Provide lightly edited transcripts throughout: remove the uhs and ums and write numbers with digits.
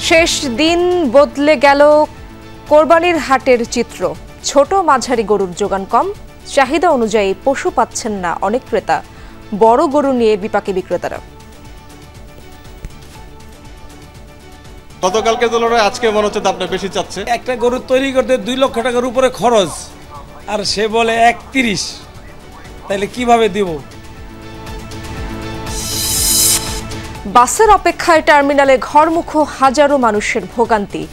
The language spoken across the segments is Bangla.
শেষ দিন বদলে গেল কোরবানির হাটের চিত্র। ছোট মাঝারি গরুর যোগান কম, চাহিদা অনুযায়ী পশু পাচ্ছেন না অনেক ক্রেতা। বড় গরু নিয়ে বিপাকে বিক্রেতারা। গতকালকে তুলনায় আজকে মনে হচ্ছে দামটা বেশি চাচ্ছে। একটা গরু তৈরি করতে 2 লক্ষ টাকার উপরে খরচ, আর সে বলে 31, তাহলে কিভাবে দিব? বাসের অপেক্ষায় টার্মিনালে ঘরমুখো হাজারো মানুষের ভোগান্তি।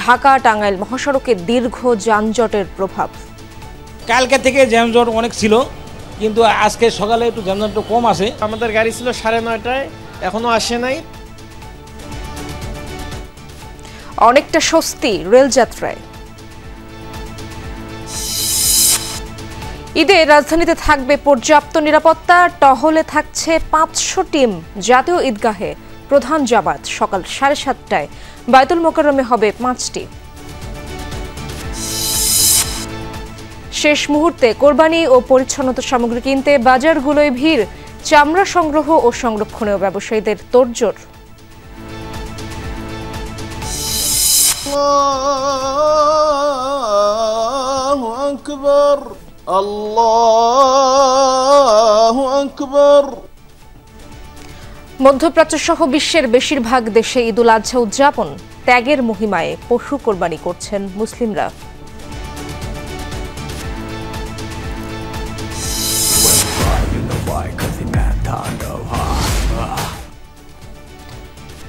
ঢাকা টাঙ্গাইল মহাসড়কে দীর্ঘ যানজটের প্রভাব। কালকে থেকে যানজট অনেক ছিল, কিন্তু আজকে সকালে একটু যানজট কম আছে। আমাদের গাড়ি ছিল 9:30টায়, এখনো আসে নাই। অনেকটা স্বস্তি রেলযাত্রায়। ঈদে রাজধানীতে থাকবে পর্যাপ্ত নিরাপত্তা। টহলে থাকছে 500 টিম। জাতীয় ঈদগাহে প্রধান জামাত সকাল 7:30টায়, বায়তুল মোকাররমে হবে 5টি। শেষ মুহূর্তে কোরবানি ও পরিচ্ছন্নতা সামগ্রী কিনতে বাজারগুলোয় ভিড়। চামড়া সংগ্রহ ও সংরক্ষণেও ব্যবসায়ীদের তোড়জোড়। আল্লাহু আকবার, আল্লাহু আকবার। মধ্যপ্রাচ্য সহ বিশ্বের বেশিরভাগ দেশে ঈদুল আজহা উদযাপন। ত্যাগের মহিমায় পশু কোরবানি করছেন মুসলিমরা।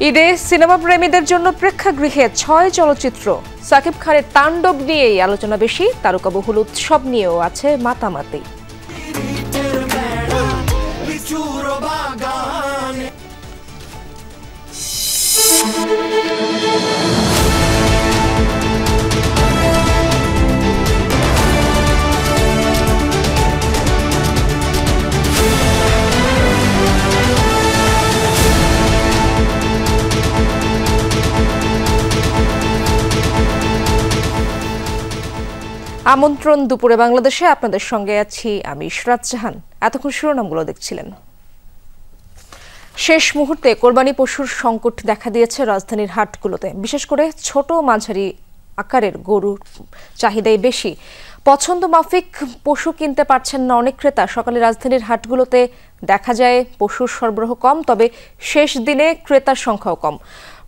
ঈদে সিনেমা প্রেমীদের জন্য প্রেক্ষাগৃহে 6 চলচ্চিত্র। সাকিব খানের তাণ্ডব নিয়েই আলোচনা বেশি, তারকাবহুল উৎসব নিয়েও আছে মাতামাতি। আমন্ত্রণ দুপুরে বাংলাদেশে, আপনাদের সঙ্গে আছি আমি ইশরাত জাহান। এতক্ষণ শিরোনামগুলো দেখছিলেন। শেষ মুহূর্তে কোরবানি পশুর সংকট দেখা দিয়েছে রাজধানীর হাটগুলোতে। বিশেষ করে ছোট মাঝারি আকারের গরুর চাহিদাই বেশি। পছন্দ মাফিক পশু কিনতে পারছেন না অনেক ক্রেতা। সকালে রাজধানীর হাটগুলোতে দেখা যায় পশুর সরবরাহ কম, তবে শেষ দিনে ক্রেতার সংখ্যাও কম।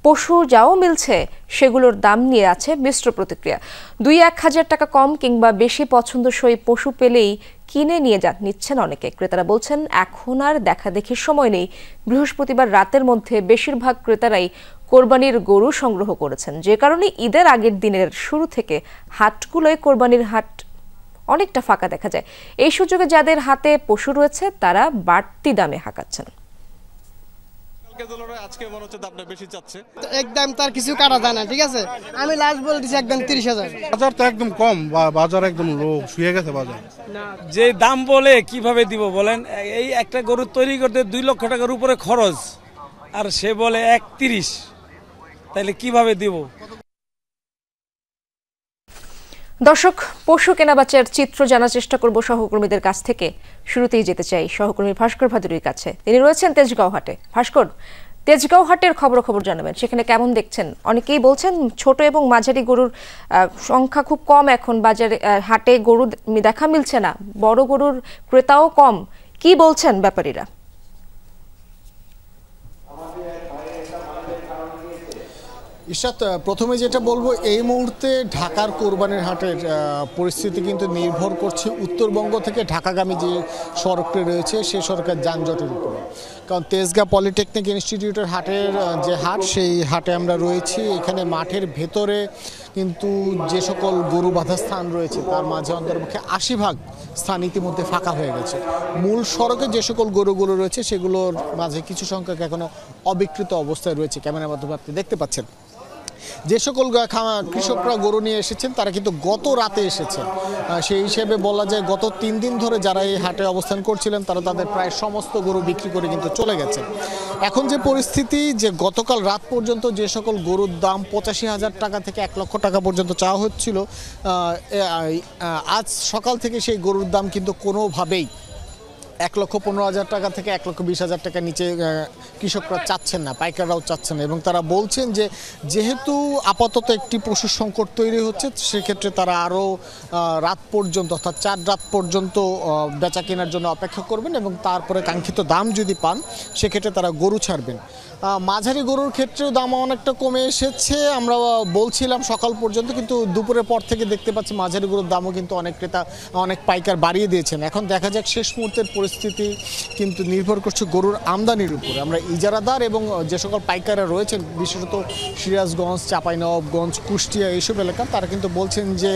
পশু যাও মিলছে, সেগুলোর দাম নিয়ে আছে মিশ্র প্রতিক্রিয়া। 2-1 হাজার টাকা কম কিংবা বেশি পছন্দসই পশু পেলেই কিনে নিচ্ছেন অনেকে। ক্রেতারা বলছেন এখন আর দেখা দেখির সময় নেই। বৃহস্পতিবার রাতের মধ্যে বেশিরভাগ ক্রেতারাই কোরবানির গরু সংগ্রহ করেছেন, যে কারণে ঈদের আগের দিনের শুরু থেকে হাটগুলোয় কোরবানির হাট অনেকটা ফাঁকা দেখা যায়। এই সুযোগে যাদের হাতে পশু রয়েছে তারা বাড়তি দামে হাঁকাচ্ছেন। আজকে মনে হচ্ছে দামটা বেশি চাচ্ছে। একদম তার কিছু কাটা যায় না, ঠিক আছে। আমি লাস্ট বলে দিছি একদম 30,000। বাজার তো একদম কম, বাজার একদম লোক শুয়ে গেছে বাজার। যে দাম বলে কিভাবে দিব বলেন? এই একটা গরু তৈরি করতে 2 লক্ষ টাকার উপরে খরচ, আর সে বলে 31, তাহলে কিভাবে দিব? দর্শক, পশু কেনাবেচার চিত্র জানার চেষ্টা করব সহকর্মীদের কাছ থেকে। শুরুতেই যেতে চাই সহকর্মী ভাস্কর ভাদুরীর কাছে। তিনি রয়েছেন তেজগাঁও হাটে। ভাস্কর, তেজগাঁও হাটের খবর জানাবেন, সেখানে কেমন দেখছেন? অনেকেই বলছেন ছোট এবং মাঝারি গরুর সংখ্যা খুব কম এখন বাজারে, হাটে গরু দেখা মিলছে না, বড় গরুর ক্রেতাও কম। কি বলছেন ব্যাপারীরা? ইশরাত, প্রথমে যেটা বলবো, এই মুহূর্তে ঢাকার কোরবানির হাটের পরিস্থিতি কিন্তু নির্ভর করছে উত্তরবঙ্গ থেকে ঢাকাগামী যে সড়কটি রয়েছে সেই সড়কের যানজটের উপরে। কারণ তেজগাঁ পলিটেকনিক ইনস্টিটিউটের হাটের যে হাট, সেই হাটে আমরা রয়েছি। এখানে মাঠের ভেতরে কিন্তু যে সকল গরু বাঁধা স্থান রয়েছে তার মাঝে অন্তর্পক্ষে 80% স্থান ইতিমধ্যে ফাঁকা হয়ে গেছে। মূল সড়কে যে সকল গরুগুলো রয়েছে সেগুলোর মাঝে কিছু সংখ্যক এখনো অবিকৃত অবস্থায় রয়েছে। ক্যামেরার মাধ্যমে আপনি দেখতে পাচ্ছেন যে সকল কৃষকরা গরু নিয়ে এসেছেন তারা কিন্তু গত রাতে এসেছেন। সেই হিসেবে বলা যায় গত 3 দিন ধরে যারা এই হাটে অবস্থান করছিলেন তারা তাদের প্রায় সমস্ত গরু বিক্রি করে কিন্তু চলে গেছেন। এখন যে পরিস্থিতি, যে গতকাল রাত পর্যন্ত যে সকল গরুর দাম 85,000 টাকা থেকে 1 লক্ষ টাকা পর্যন্ত চাওয়া হচ্ছিল, আজ সকাল থেকে সেই গরুর দাম কিন্তু কোনোভাবেই 1,15,000 টাকা থেকে 1,20,000 টাকা নিচে কৃষকরা চাচ্ছেন না, পাইকাররাও চাচ্ছেন না। এবং তারা বলছেন যে যেহেতু আপাতত একটি পশুর সংকট তৈরি হচ্ছে, সেক্ষেত্রে তারা আরও রাত পর্যন্ত অর্থাৎ 4 রাত পর্যন্ত বেচা কেনার জন্য অপেক্ষা করবেন এবং তারপরে কাঙ্ক্ষিত দাম যদি পান সেক্ষেত্রে তারা গরু ছাড়বেন। মাঝারি গরুর ক্ষেত্রেও দাম অনেকটা কমে এসেছে, আমরা বলছিলাম সকাল পর্যন্ত, কিন্তু দুপুরের পর থেকে দেখতে পাচ্ছি মাঝারি গরুর দামও কিন্তু অনেক ক্রেতা অনেক পাইকার বাড়িয়ে দিয়েছেন। এখন দেখা যাক শেষ মুহূর্তের পরিস্থিতি কিন্তু নির্ভর করছে গরুর আমদানির উপরে। আমরা ইজারাদার এবং যে সকল পাইকাররা রয়েছেন বিশেষত সিরাজগঞ্জ, চাঁপাইনবাবগঞ্জ, কুষ্টিয়া এইসব এলাকা, তারা কিন্তু বলছেন যে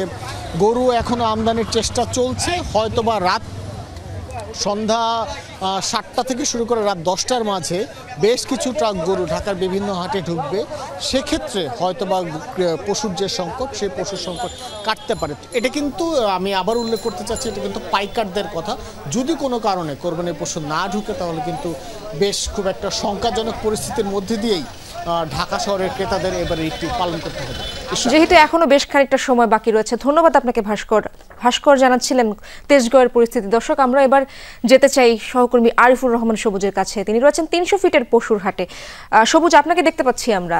গরু এখনও আমদানির চেষ্টা চলছে। হয়তোবা রাত সন্ধ্যা 7টা থেকে শুরু করে রাত 10টার মাঝে বেশ কিছু ট্রাক গরু ঢাকার বিভিন্ন হাটে ঢুকবে। সেক্ষেত্রে হয়তোবা পশুর যে সংকট, সেই পশুর সংকট কাটতে পারে। এটা কিন্তু আমি আবার উল্লেখ করতে চাচ্ছি, এটা কিন্তু পাইকারদের কথা। যদি কোনো কারণে কোরবানির পশু না ঢুকে তাহলে কিন্তু বেশ খুব একটা শঙ্কাজনক পরিস্থিতির মধ্যে দিয়েই ঢাকা শহরের ক্রেতাদের এবারে একটু পালন করতে হবে। যেহেতু এখনো বেশ খানিকটা সময় বাকি রয়েছে, ধন্যবাদ আপনাকে ভাস্কর জানাচ্ছিলেন তেজগাঁওয়ের পরিস্থিতি। দর্শক, আমরা এবার যেতে চাই সহকর্মী আরিফুর রহমান সবুজের কাছে। তিনি রয়েছেন 300 ফিটের পশুর হাটে। সবুজ, আপনাকে দেখতে পাচ্ছি আমরা,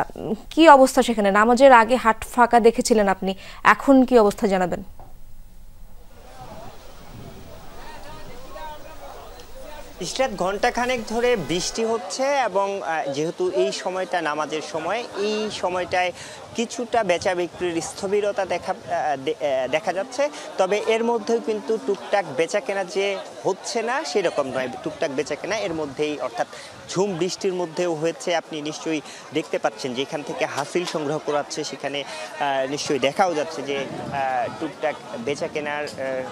কি অবস্থা সেখানে? নামাজের আগে হাট ফাঁকা দেখেছিলেন আপনি, এখন কি অবস্থা জানাবেন? ইশরাত, ঘন্টাখানেক ধরে বৃষ্টি হচ্ছে এবং যেহেতু এই সময়টা নামাজের সময়, এই সময়টায় কিছুটা বেচা বিক্রির স্থবিরতা দেখা যাচ্ছে। তবে এর মধ্যেও কিন্তু টুকটাক বেচা কেনা যে হচ্ছে না সেরকম নয়, টুকটাক বেচা কেনা এর মধ্যেই, অর্থাৎ ঝুম বৃষ্টির মধ্যেও হয়েছে। আপনি নিশ্চয়ই দেখতে পাচ্ছেন যে এখান থেকে হাসিল সংগ্রহ করাচ্ছে, সেখানে নিশ্চয়ই দেখাও যাচ্ছে যে টুকটাক বেচা কেনার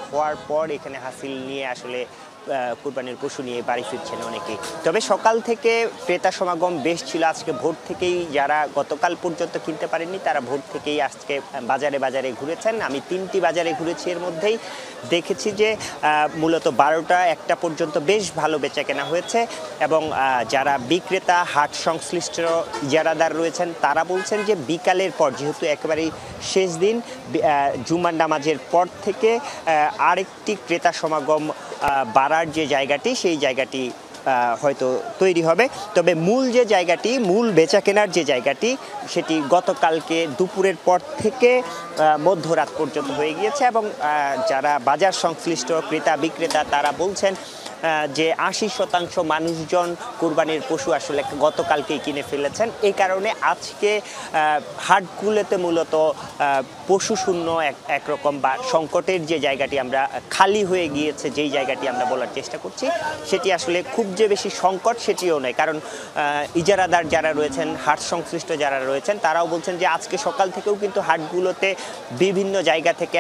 হওয়ার পর এখানে হাসিল নিয়ে আসলে কুরবানির পশু নিয়ে বাড়ি ফিরছেন অনেকেই। তবে সকাল থেকে ক্রেতা সমাগম বেশ ছিল। আজকে ভোর থেকেই যারা গতকাল পর্যন্ত কিনতে পারেননি তারা ভোর থেকেই আজকে বাজারে বাজারে ঘুরেছেন। আমি 3টি বাজারে ঘুরেছি, এর মধ্যেই দেখেছি যে মূলত 12টা 1টা পর্যন্ত বেশ ভালো বেচা কেনা হয়েছে। এবং যারা বিক্রেতা, হাট সংশ্লিষ্ট ইজারাদার রয়েছেন তারা বলছেন যে বিকালের পর, যেহেতু একেবারেই শেষ দিন, জুমার নামাজের পর থেকে আরেকটি ক্রেতা সমাগম বাড়ার যে জায়গাটি, সেই জায়গাটি হয়তো তৈরি হবে। তবে মূল যে জায়গাটি, মূল বেচা কেনার যে জায়গাটি, সেটি গতকালকে দুপুরের পর থেকে মধ্যরাত পর্যন্ত হয়ে গিয়েছে। এবং যারা বাজার সংশ্লিষ্ট ক্রেতা বিক্রেতা তারা বলছেন যে 80% মানুষজন কুরবানির পশু আসলে গতকালকেই কিনে ফেলেছেন। এই কারণে আজকে হাটগুলোতে মূলত পশু শূন্য একরকম বা সংকটের যে জায়গাটি আমরা খালি হয়ে গিয়েছে, যেই জায়গাটি আমরা বলার চেষ্টা করছি, সেটি আসলে খুব যে বেশি সংকট সেটিও নয়। কারণ ইজারাদার যারা রয়েছেন, হাট সংশ্লিষ্ট যারা রয়েছেন তারাও বলছেন যে আজকে সকাল থেকেও কিন্তু হাটগুলোতে বিভিন্ন জায়গা থেকে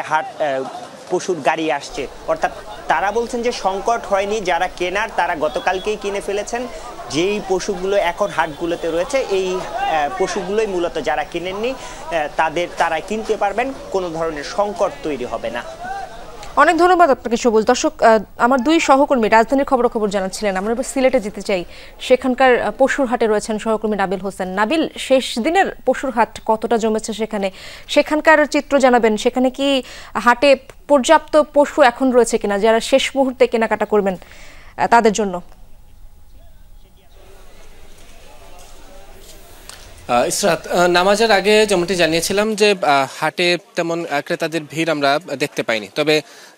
পশুর গাড়ি আসছে। অর্থাৎ তারা বলছেন যে সংকট হয়নি, যারা কেনার তারা গতকালকেই কিনে ফেলেছেন। যেই পশুগুলো এখন হাটগুলোতে রয়েছে, এই পশুগুলোই মূলত যারা কিনেননি তারা কিনতে পারবেন, কোনো ধরনের সংকট তৈরি হবে না। অনেক ধন্যবাদ আপনাকে সবুজ। দর্শক, আমার 2 সহকর্মী রাজধানীর খবর জানাচ্ছিলেন। আমরা এবার সিলেটে যেতে চাই, সেখানকার পশুর হাটে রয়েছেন সহকর্মী নাবিল হোসেন। নাবিল, শেষ দিনের পশুর হাট কতটা জমেছে সেখানকার চিত্র জানাবেন। সেখানে কি হাটে পর্যাপ্ত পশু এখন রয়েছে কিনা, যারা শেষ মুহূর্তে কেনাকাটা করবেন তাদের জন্য? ইসরাত, নামাজের আগে যেমনটি জানিয়েছিলাম যে হাটে তেমন ক্রেতাদের ভিড় আমরা দেখতে পাইনি। তবে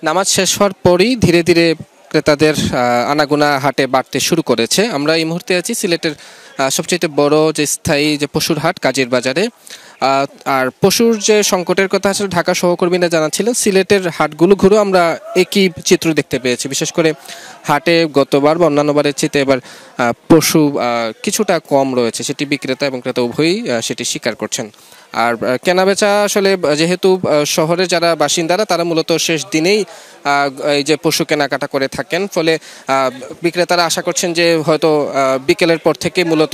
নামাজ শেষ হওয়ার পরই ধীরে ধীরে ক্রেতাদের আনাগোনা হাটে বাড়তে শুরু করেছে। আমরা এই মুহূর্তে আছি সিলেটের সবচেয়ে বড় যে স্থায়ী যে পশুর হাট কাজীর বাজারে। আর পশুর যে সংকটের কথা আসলে ঢাকা সহকর্মীরা জানাচ্ছিলেন, সিলেটের হাটগুলো ঘুরেও আমরা একই চিত্র দেখতে পেয়েছি। বিশেষ করে হাটে গতবার বা অন্যান্য বারের চেয়ে এবার পশু কিছুটা কম রয়েছে, সেটি বিক্রেতা এবং ক্রেতা উভয়ই সেটি স্বীকার করছেন। আর কেনাবেচা আসলে যেহেতু শহরের যারা বাসিন্দারা তারা মূলত শেষ দিনেই এই যে পশু কেনাকাটা করে থাকেন, ফলে বিক্রেতারা আশা করছেন যে হয়তো বিকেলের পর থেকে মূলত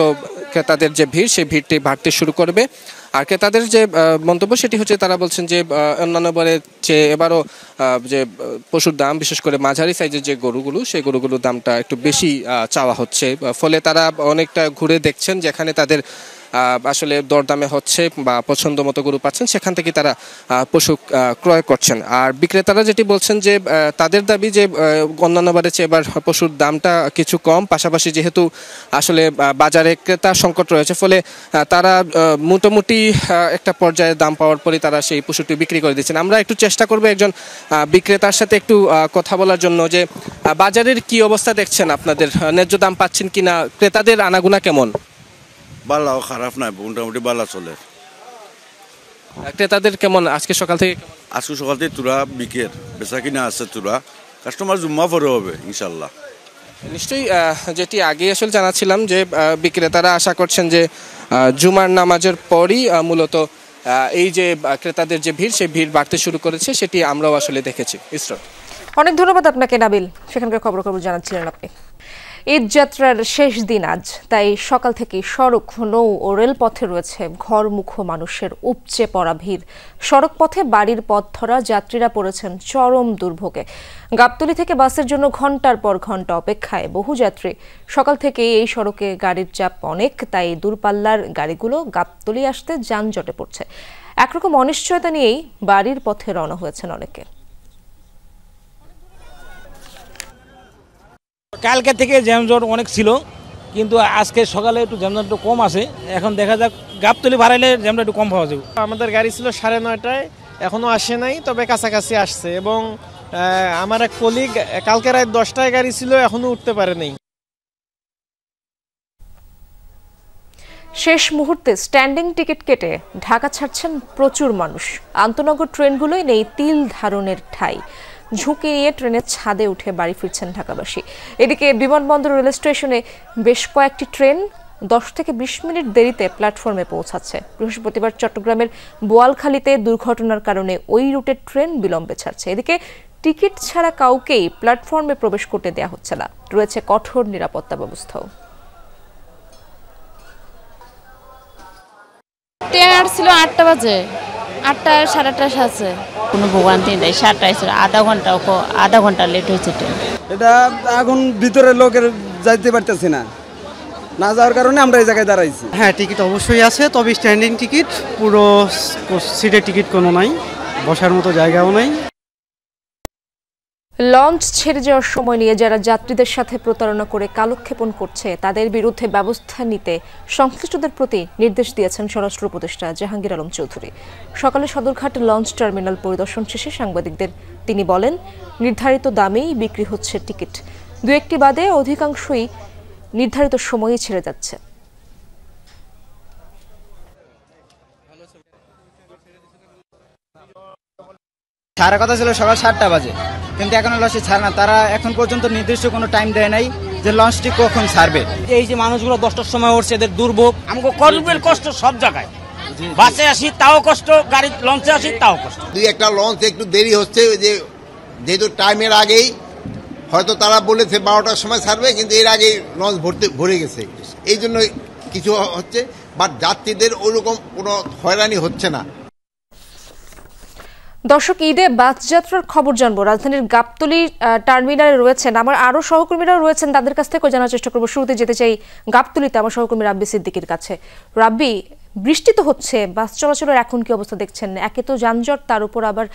ক্রেতাদের যে ভিড়, সেই ভিড়টি বাড়তে শুরু করবে। আর ক্রেতাদের যে মন্তব্য সেটি হচ্ছে, তারা বলছেন যে অন্যান্য বারের চেয়ে এবারও যে পশুর দাম, বিশেষ করে মাঝারি সাইজের যে গরুগুলো, সেই গরুগুলোর দামটা একটু বেশি চাওয়া হচ্ছে। ফলে তারা অনেকটা ঘুরে দেখছেন যেখানে তাদের আসলে দরদামে হচ্ছে বা পছন্দ মতো গরু পাচ্ছেন সেখান থেকে তারা পশু ক্রয় করছেন। আর বিক্রেতারা যেটি বলছেন যে তাদের দাবি যে অন্যান্য বারে চেয়ে এবার পশুর দামটা কিছু কম, পাশাপাশি যেহেতু আসলে বাজারে ক্রেতা সংকট রয়েছে ফলে তারা মোটামুটি একটা পর্যায়ে দাম পাওয়ার পরে তারা সেই পশুটি বিক্রি করে দিচ্ছেন। আমরা একটু চেষ্টা করবো একজন বিক্রেতার সাথে একটু কথা বলার জন্য যে বাজারের কি অবস্থা দেখছেন, আপনাদের ন্যায্য দাম পাচ্ছেন কিনা, ক্রেতাদের আনাগোনা কেমন? বালাও খারাপ নাই, মোটামুটি বালা চলে। ক্রেতাদের কেমন আজকে সকাল থেকে? আজকে সকাল থেকে তুরা বিকের বেচা কিনা আছে, তুরা কাস্টমার জুম্মা পরে হবে ইনশাল্লাহ। নিশ্চয়ই যেটি আগে আসলে জানাচ্ছিলাম যে বিক্রেতারা আশা করছেন যে জুমার নামাজের পরই মূলত এই যে ক্রেতাদের যে ভিড় সেই ভিড় বাড়তে শুরু করেছে, সেটি আমরাও আসলে দেখেছি। ইসরাত, অনেক ধন্যবাদ আপনাকে নাবিল, সেখানকার খবর জানাচ্ছিলেন আপনি। ঈদ যাত্রার শেষ দিন আজ, তাই সকাল থেকে সড়ক, নৌ ও রেলপথে রয়েছে ঘরমুখ মানুষের উপচে পড়া ভিড়। সড়ক পথে বাড়ির পথ ধরা যাত্রীরা পড়েছেন চরম দুর্ভোগে। গাবতলী থেকে বাসের জন্য ঘন্টার পর ঘন্টা অপেক্ষায় বহু যাত্রী। সকাল থেকে এই সড়কে গাড়ির চাপ অনেক, তাই দূরপাল্লার গাড়িগুলো গাবতলী আসতে যানজটে পড়ছে। একরকম অনিশ্চয়তা নিয়েই বাড়ির পথে রওনা হয়েছেন অনেকে। কালকে থেকে জ্যামজট অনেক ছিল, কিন্তু আজকে সকালে একটু জ্যামজট একটু কম আছে। এখন দেখা যাক গাবতলী বাড়াইলে জ্যামটা একটু কম পাওয়া যাবে। আমাদের গাড়ি ছিল 9:30, এখনো আসে নাই, তবে কাছাকাছি আসছে। এবং আমার এক কলিগ কালকে রাত 10টায় গাড়ি ছিল, এখনো উঠতে পারে নাই। শেষ মুহূর্তে স্ট্যান্ডিং টিকিট কেটে ঢাকা ছাড়ছেন প্রচুর মানুষ। আন্তনগর ট্রেনগুলোই নেই তিল ধারণের ঠাঁই। ঝুঁকি নিয়ে ট্রেনের ছাদে উঠে বাড়ি ফিরছেন ঢাকাবাসী। এদিকে বিমানবন্দর রেল স্টেশনে বেশ কয়েকটি ট্রেন 10 থেকে 20 মিনিট দেরিতে প্ল্যাটফর্মে পৌঁছাচ্ছে। বৃহস্পতিবার চট্টগ্রামের বোয়ালখালীতে দুর্ঘটনার কারণে ওই রুটের ট্রেন বিলম্বে ছাড়ছে। এদিকে টিকিট ছাড়া কাউকেই প্ল্যাটফর্মে প্রবেশ করতে দেওয়া হচ্ছে না, রয়েছে কঠোর নিরাপত্তা ব্যবস্থাও। ট্রেন আসছিল 8টা বাজে, 8টা 8:30 আছে, কোনো ভোগান্তি নেই। 7টায় ছিল, আধা ঘন্টা লেট হয়েছে ট্রেন। এটা এখন ভিতরে লোকের যাইতে পারতেছে না, না যাওয়ার কারণে আমরা এই জায়গায় দাঁড়াইছি। হ্যাঁ, টিকিট অবশ্যই আছে, তবে স্ট্যান্ডিং টিকিট, পুরো সিটের টিকিট কোনো নাই, বসার মতো জায়গাও নাই। লঞ্চ ছেড়ে যাওয়ার সময় নিয়ে যারা যাত্রীদের সাথে প্রতারণা করে কালক্ষেপণ করছে তাদের বিরুদ্ধে ব্যবস্থা নিতে সংশ্লিষ্টদের প্রতি নির্দেশ দিয়েছেন স্বরাষ্ট্র উপদেষ্টা জাহাঙ্গীর আলম চৌধুরী। সকালে সদরঘাট লঞ্চ টার্মিনাল পরিদর্শন শেষে সাংবাদিকদের তিনি বলেন, নির্ধারিত দামেই বিক্রি হচ্ছে টিকিট, দু একটি বাদে অধিকাংশই নির্ধারিত সময়েই ছেড়ে যাচ্ছে। ছাড়ার কথা ছিল সকাল 7টা বাজে, কিন্তু এখন লঞ্চে ছাড়ে না। তারা এখন পর্যন্ত নির্দিষ্ট কোনো টাইম দেয় নাই যে লঞ্চটি কখন ছাড়বে। এই যে মানুষগুলো 10টার সময় উঠছে, এদের দুর্ভোগ, আমাকে কর্মের কষ্ট সব জায়গায়। বাসে আসি তাও কষ্ট, গাড়ি লঞ্চে আসি তাও কষ্ট। দুই একটা লঞ্চ একটু দেরি হচ্ছে, যে যেহেতু টাইমের আগেই হয়তো তারা বলেছে 12টার সময় ছাড়বে, কিন্তু এর আগেই লঞ্চ ভরে গেছে, এই জন্য কিছু হচ্ছে। বাট যাত্রীদের ওইরকম কোনো হয়রানি হচ্ছে না। দর্শক, ঈদে বাস যাত্রার খবর জানবো। রাজধানীর গাবতলী টার্মিনালে রয়েছেন আমার আরো সহকর্মীরাও রয়েছেন, তাদের কাছ থেকে জানার চেষ্টা করবো। শুরুতে যেতে চাই গাবতলীতে আমার সহকর্মী রাব্বি সিদ্দিকীর কাছে। রাব্বি, বৃষ্টি তো হচ্ছে, বাস চলাচলের এখন কি অবস্থা দেখছেন? একে তো যানজট, তার উপর আবার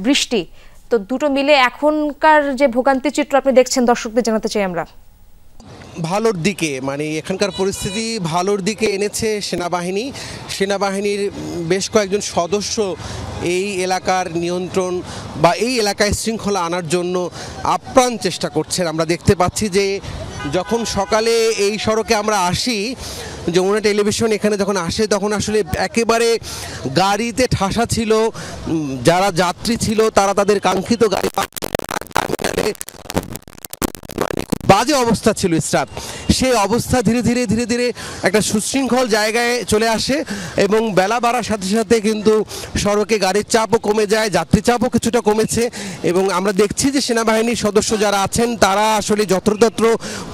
বৃষ্টি, তো দুটো মিলে এখনকার যে ভোগান্তি চিত্র আপনি দেখছেন দর্শকদের জানাতে চাই আমরা। ভালোর দিকে, মানে এখানকার পরিস্থিতি ভালোর দিকে এনেছে সেনাবাহিনীর বেশ কয়েকজন সদস্য এই এলাকার নিয়ন্ত্রণ বা এই এলাকায় শৃঙ্খলা আনার জন্য আপ্রাণ চেষ্টা করছেন। আমরা দেখতে পাচ্ছি যে যখন সকালে এই সড়কে আমরা আসি, যমুনা টেলিভিশন এখানে যখন আসে, তখন আসলে একেবারে গাড়িতে ঠাসা ছিল। যারা যাত্রী ছিল তারা তাদের কাঙ্ক্ষিত গাড়ি টার্মিনালে বাজে অবস্থা ছিল স্টার্ট, সেই অবস্থা ধীরে ধীরে একটা সুশৃঙ্খল জায়গায় চলে আসে এবং বেলা বাড়ার সাথে সাথে কিন্তু সড়কে গাড়ির চাপও কমে যায়, যাত্রী চাপও কিছুটা কমেছে। এবং আমরা দেখছি যে সেনাবাহিনীর সদস্য যারা আছেন তারা আসলে যত্রতত্র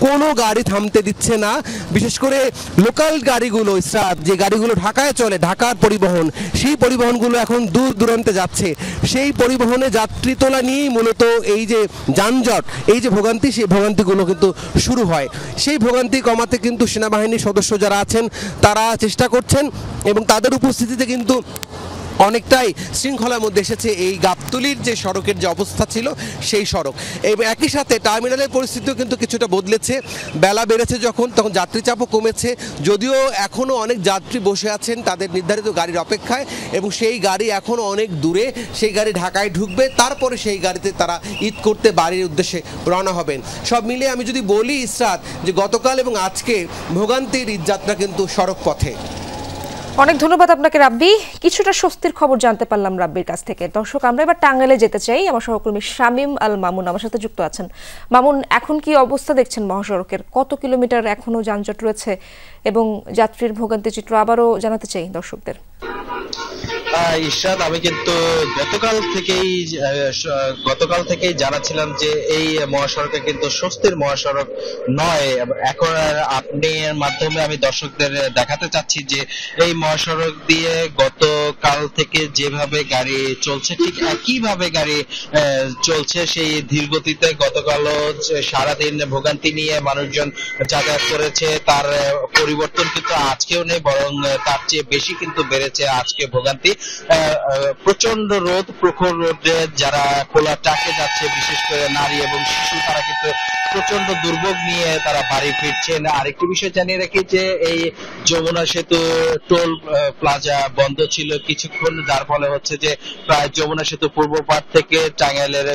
কোনো গাড়ি থামতে দিচ্ছে না। বিশেষ করে লোকাল গাড়িগুলো, স্টাফ যে গাড়িগুলো ঢাকায় চলে, ঢাকার পরিবহন, সেই পরিবহনগুলো এখন দূর দূরান্তে যাচ্ছে। সেই পরিবহনে যাত্রী তোলা নিয়েই মূলত এই যে যানজট, এই যে ভোগান্তি, সেই ভোগান্তিগুলো কিন্তু শুরু হয়। সেই ভোগান্তি কমাতে কিন্তু সেনাবাহিনীর সদস্য যারা আছেন তারা চেষ্টা করছেন এবং তাদের উপস্থিতিতে কিন্তু অনেকটাই শৃঙ্খলার মধ্যে এসেছে এই গাবতলীর যে সড়কের যে অবস্থা ছিল সেই সড়ক। এবং একই সাথে টার্মিনালের পরিস্থিতিও কিন্তু কিছুটা বদলেছে। বেলা বেড়েছে যখন, তখন যাত্রী চাপও কমেছে, যদিও এখনও অনেক যাত্রী বসে আছেন তাদের নির্ধারিত গাড়ির অপেক্ষায় এবং সেই গাড়ি এখনও অনেক দূরে। সেই গাড়ি ঢাকায় ঢুকবে, তারপরে সেই গাড়িতে তারা ঈদ করতে বাড়ির উদ্দেশ্যে রওনা হবেন। সব মিলিয়ে আমি যদি বলি ইসরাত, যে গতকাল এবং আজকে ভোগান্তির ঈদযাত্রা কিন্তু সড়ক পথে। অনেক ধন্যবাদ আপনাকে রাব্বি। কিছুটা স্বস্তির খবর জানতে পারলাম রাব্বির কাছ থেকে। দর্শক, আমরা এবার টাঙ্গাইলে যেতে চাই। আমার সহকর্মী শামীম আল মামুন আমার সাথে যুক্ত আছেন। মামুন, এখন কি অবস্থা দেখছেন মহাসড়কের? কত কিলোমিটার এখনো যানজট রয়েছে এবং যাত্রীর ভোগান্তি চিত্র আবারও জানাতে চাই দর্শকদের। ইরশাদ, আমি কিন্তু গতকাল থেকেই জানাচ্ছিলাম যে এই মহাসড়কে কিন্তু স্বস্তির মহাসড়ক নয়। এখন আপনার মাধ্যমে আমি দর্শকদের দেখাতে চাচ্ছি যে এই মহাসড়ক দিয়ে গতকাল থেকে যেভাবে গাড়ি চলছে ঠিক একইভাবে গাড়ি চলছে। সেই ধীরগতিতে গতকালও সারাদিন ভোগান্তি নিয়ে মানুষজন যাতায়াত করেছে, তার পরিবর্তন কিন্তু আজকেও নেই, বরং তার চেয়ে বেশি কিন্তু বেড়েছে আজকে ভোগান্তি। প্রচন্ড রোদ, প্রখর রোদে যারা খোলা ট্রাকে যাচ্ছে, বিশেষ করে নারী এবং শিশু, তারা কিন্তু প্রচন্ড দুর্ভোগ নিয়ে তারা বাড়ি ফিরছেন। আরেকটি বিষয় জানিয়ে রাখি যে এই যমুনা সেতু টোল প্লাজা বন্ধ ছিল কিছুক্ষণ, যার ফলে হচ্ছে যে প্রায় যমুনা সেতু পূর্ব পাড় থেকে টাঙ্গাইলের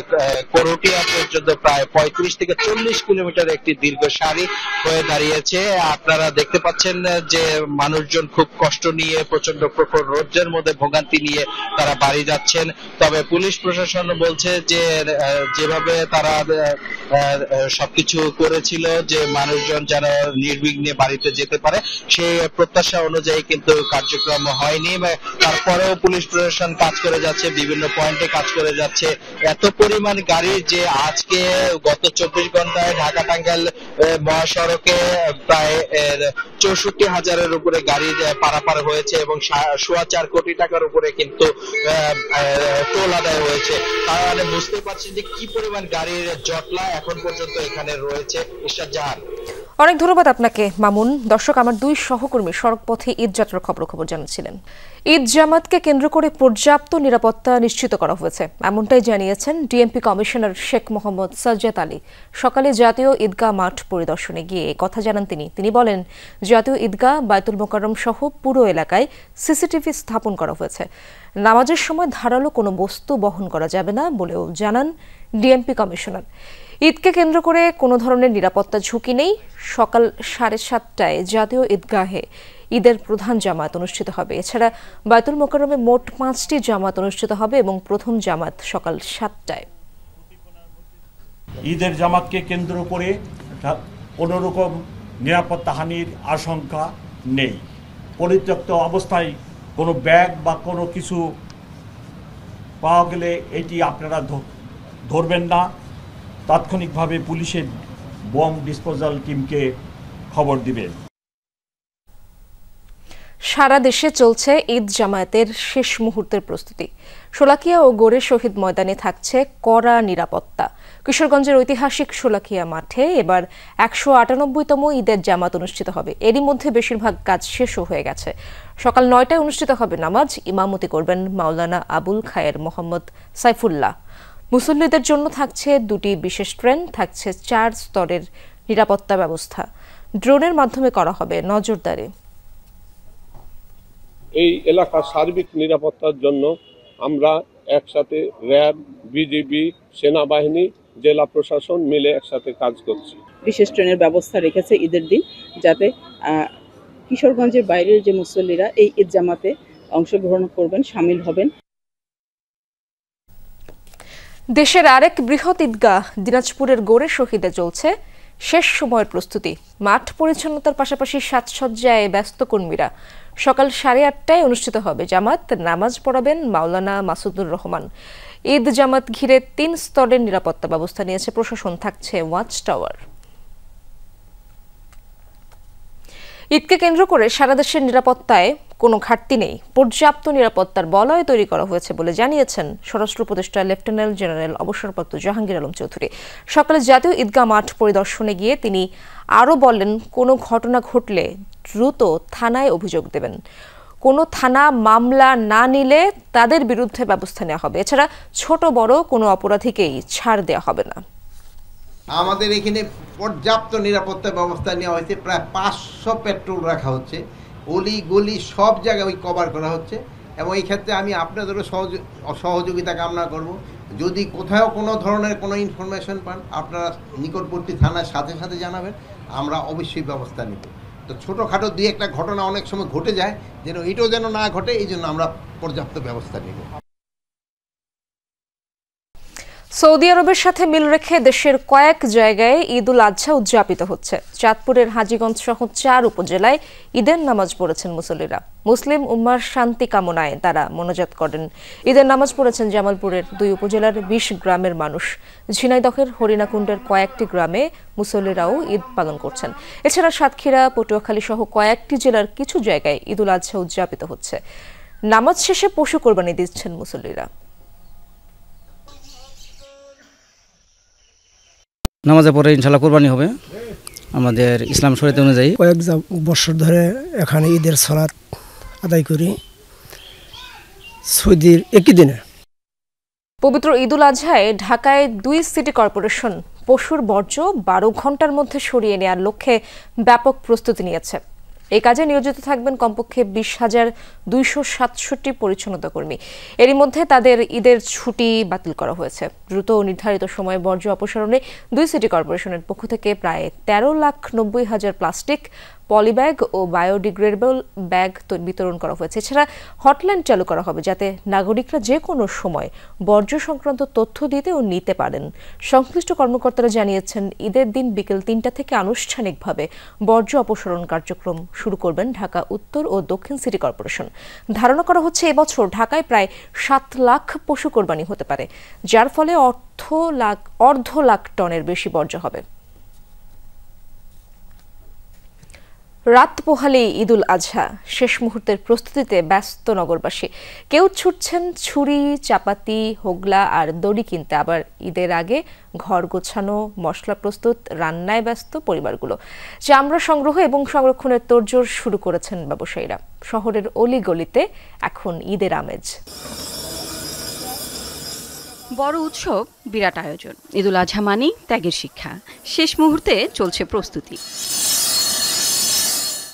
করটিয়া পর্যন্ত প্রায় 35 থেকে 40 কিলোমিটার একটি দীর্ঘ সারি হয়ে দাঁড়িয়েছে। আপনারা দেখতে পাচ্ছেন যে মানুষজন খুব কষ্ট নিয়ে প্রচন্ড প্রখর রোদের মধ্যে ভোগান্তি নিয়ে তারা বাড়ি যাচ্ছেন। তবে পুলিশ প্রশাসন বলছে যে যেভাবে তারা সবকিছু করেছিল যে মানুষজন যেন নির্বিঘ্নে বাড়িতে যেতে পারে, সেই প্রত্যাশা অনুযায়ী কিন্তু কার্যক্রম হয়নি। তারপরেও পুলিশ প্রশাসন কাজ করে যাচ্ছে, বিভিন্ন পয়েন্টে কাজ করে যাচ্ছে। এত পরিমাণ গাড়ি যে আজকে গত 24 ঘন্টায় ঢাকা টাঙ্গাইল মহাসড়কে প্রায় 64,000-এর উপরে গাড়ি পারাপার হয়েছে এবং 4.25 কোটি টাকার উপরে কিন্তু টোল আদায় হয়েছে। তার মানে বুঝতে পারছেন যে কি পরিমাণ গাড়ির জটলা এখন পর্যন্ত এখানে রয়েছে। ইরশাদ জাহান, অনেক ধন্যবাদ আপনাকে মামুন। দর্শক, আমার দুই সহকর্মী সড়ক পথে ঈদ যাত্রার খবর জানাচ্ছিলেন। ঈদ জামাতকে কেন্দ্র করে পর্যাপ্ত নিরাপত্তা নিশ্চিত করা হয়েছে, এমনটাই জানিয়েছেন ডিএমপি কমিশনার শেখ মোহাম্মদ সাজ্জাদ আলী। সকালে জাতীয় ঈদগাহ মাঠ পরিদর্শনে গিয়ে কথা জানান তিনি বলেন, জাতীয় ঈদগাহ, বায়তুল মোকাররম সহ পুরো এলাকায় সিসিটিভি স্থাপন করা হয়েছে। নামাজের সময় ধারালো কোনো বস্তু বহন করা যাবে না বলেও জানান ডিএমপি কমিশনার। ঈদকে কেন্দ্র করে কোনো ধরনের নিরাপত্তা ঝুঁকি নেই। সকাল 7:30টায় জাতীয় ঈদগাহে ঈদের প্রধান জামাত অনুষ্ঠিত হবে। এছাড়া বায়তুল মোকাররমে মোট 5টি জামাত অনুষ্ঠিত হবে এবং প্রথম জামাত সকাল 7টায়। ঈদের জামাতকে কেন্দ্র করে কোনোরকম নিরাপত্তাহানির আশঙ্কা নেই। পরিত্যক্ত অবস্থায় কোনো ব্যাগ বা কোনো কিছু পাওয়া গেলে এটি আপনারা ধরবেন না, তাৎক্ষণিকভাবে পুলিশের বম ডিসপোজাল টিমকে খবর দিবেন। সারা দেশে চলছে ঈদ জামায়াতের শেষ মুহূর্তের প্রস্তুতি। শোলাকিয়া ও গোরে শহীদ ময়দানে থাকছে কড়া নিরাপত্তা। কিশোরগঞ্জের ঐতিহাসিক শোলাকিয়া মাঠে এবার 198তম ঈদের জামাত অনুষ্ঠিত হবে। এরই মধ্যে বেশিরভাগ কাজ শেষও হয়ে গেছে। সকাল 9টায় অনুষ্ঠিত হবে নামাজ। ইমামতি করবেন মাওলানা আবুল খায়ের মোহাম্মদ সাইফুল্লাহ। মুসল্লিদের জন্য থাকছে 2টি বিশেষ ট্রেন, থাকছে 4 স্তরের নিরাপত্তা ব্যবস্থা। ড্রোনের মাধ্যমে করা হবে নজরদারি। এই এলাকার সার্বিক নিরাপত্তার জন্য আমরা একসাথে র্যাব, বিজিবি, সেনাবাহিনী, জেলা প্রশাসন মিলে একসাথে কাজ করছি। বিশেষ ট্রেনের ব্যবস্থা রেখেছে ঈদের দিন, যাতে কিশোরগঞ্জের বাইরের যে মুসল্লিরা এই ঈদ জামাতে অংশগ্রহণ করবেন, শামিল হবেন। দেশের আরেক বৃহৎ ঈদগাহ দিনাজপুরের গোরে শহীদে চলছে শেষ সময়ের প্রস্তুতি। মাঠ পরিচ্ছন্নতার পাশাপাশি সাজসজ্জায় ব্যস্ত কর্মীরা। সকাল 8:30টায় অনুষ্ঠিত হবে জামাত। নামাজ পড়াবেন মাওলানা মাসুদুর রহমান। ঈদ জামাত ঘিরে 3 স্তরের নিরাপত্তা ব্যবস্থা নিয়েছে প্রশাসন, থাকছে ওয়াচ টাওয়ার। ঈদকে কেন্দ্র করে সারা দেশের নিরাপত্তায় কোনো ঘাটতি নেই, পর্যাপ্ত নিরাপত্তার বলয় তৈরি করা হয়েছে বলে জানিয়েছেন স্বরাষ্ট্র উপদেষ্টা লেফটেন্যান্ট জেনারেল অবসরপ্রাপ্ত জাহাঙ্গীর আলম চৌধুরী। সকালে জাতীয় ঈদগাহ মাঠ পরিদর্শনে গিয়ে তিনি আরও বলেন, কোনো ঘটনা ঘটলে দ্রুত থানায় অভিযোগ দেবেন। কোনো থানা মামলা না নিলে তাদের বিরুদ্ধে ব্যবস্থা নেওয়া হবে। এছাড়া ছোট বড় কোনো অপরাধীকেই ছাড় দেওয়া হবে না। আমাদের এখানে পর্যাপ্ত নিরাপত্তা ব্যবস্থা নেওয়া হয়েছে। প্রায় 500 পেট্রোল রাখা হচ্ছে, অলি গলি সব জায়গায় কভার করা হচ্ছে। এবং এই ক্ষেত্রে আমি আপনাদেরও সহযোগিতা কামনা করব। যদি কোথাও কোনো ধরনের কোনো ইনফরমেশন পান, আপনারা নিকটবর্তী থানার সাথে সাথে জানাবেন, আমরা অবশ্যই ব্যবস্থা নেব। তো ছোটোখাটো দুই একটা ঘটনা অনেক সময় ঘটে যায়, যেন এটাও যেন না ঘটে, এই জন্য আমরা পর্যাপ্ত ব্যবস্থা নেব। সৌদি আরবের সাথে মিল রেখে দেশের কয়েক জায়গায় ঈদ উল আজহা উদযাপিত হচ্ছে। চাঁদপুরের হাজীগঞ্জ সহ 4 উপজেলায় ঈদের নামাজ পড়েছেন মুসল্লিরা। মুসলিম উম্মার শান্তি কামনায় তারা মোনাজাত করেন। ঈদের নামাজ পড়েছেন জামালপুরের 2 উপজেলার 20 গ্রামের মানুষ। ঝিনাইদহের হরিণাকুণ্ডের কয়েকটি গ্রামে মুসল্লিরাও ঈদ পালন করছেন। এছাড়া সাতক্ষীরা, পটুয়াখালী সহ কয়েকটি জেলার কিছু জায়গায় ঈদ উল আজহা উদযাপিত হচ্ছে। নামাজ শেষে পশু কোরবানি দিচ্ছেন মুসল্লিরা। নামাজের পরে ইনশাল্লাহ কোরবানি হবে আমাদের ইসলাম শরীয়ত অনুযায়ী। কয়েক বছর ধরে এখানে ঈদের সালাত আদায় করি সৌদির একই দিনে। পবিত্র ঈদ উল আজহায় ঢাকায় 2 সিটি কর্পোরেশন পশুর বর্জ্য 12 ঘন্টার মধ্যে সরিয়ে নেওয়ার লক্ষ্যে ব্যাপক প্রস্তুতি নিয়েছে। এই কাজে নিয়োজিত থাকবেন কমপক্ষে 20,267 পরিচ্ছন্নতা কর্মী। এরই মধ্যে তাদের ঈদের ছুটি বাতিল করা হয়েছে। দ্রুত ও নির্ধারিত সময়ে বর্জ্য অপসারণে 2 সিটি কর্পোরেশনের পক্ষ থেকে প্রায় 13,90,000 প্লাস্টিক, পলিব্যাগ ও বায়োডিগ্রেডেবল ব্যাগ বিতরণ করা হয়েছে। এছাড়া হটলাইন চালু করা হবে, যাতে নাগরিকরা যে কোনো সময় বর্জ্য সংক্রান্ত তথ্য দিতে ও নিতে পারেন। সংশ্লিষ্ট কর্মকর্তারা জানিয়েছেন, ঈদের দিন বিকেল 3টা থেকে আনুষ্ঠানিকভাবে বর্জ্য অপসারণ কার্যক্রম শুরু করবেন ঢাকা উত্তর ও দক্ষিণ সিটি কর্পোরেশন। ধারণা করা হচ্ছে এবছর ঢাকায় প্রায় 7 লাখ পশু কোরবানি হতে পারে, যার ফলে অর্ধ লাখ টনের বেশি বর্জ্য হবে। রাত পোহালেই ঈদ উল আজহা, শেষ মুহূর্তের প্রস্তুতিতে ব্যস্ত নগরবাসী। কেউ ছুটছেন ছুরি, চাপাতি, হোগলা আর দড়ি কিনতে, আবার ঈদের আগে ঘর গোছানো, মশলা প্রস্তুত, রান্নায় ব্যস্ত পরিবারগুলো। চামড়া সংগ্রহ এবং সংরক্ষণের তোড়জোড় শুরু করেছেন ব্যবসায়ীরা। শহরের অলিগলিতে এখন ঈদের আমেজ। বড় উৎসব, বিরাট আয়োজন। ঈদ উল আজহা মানেই ত্যাগের শিক্ষা। শেষ মুহূর্তে চলছে প্রস্তুতি।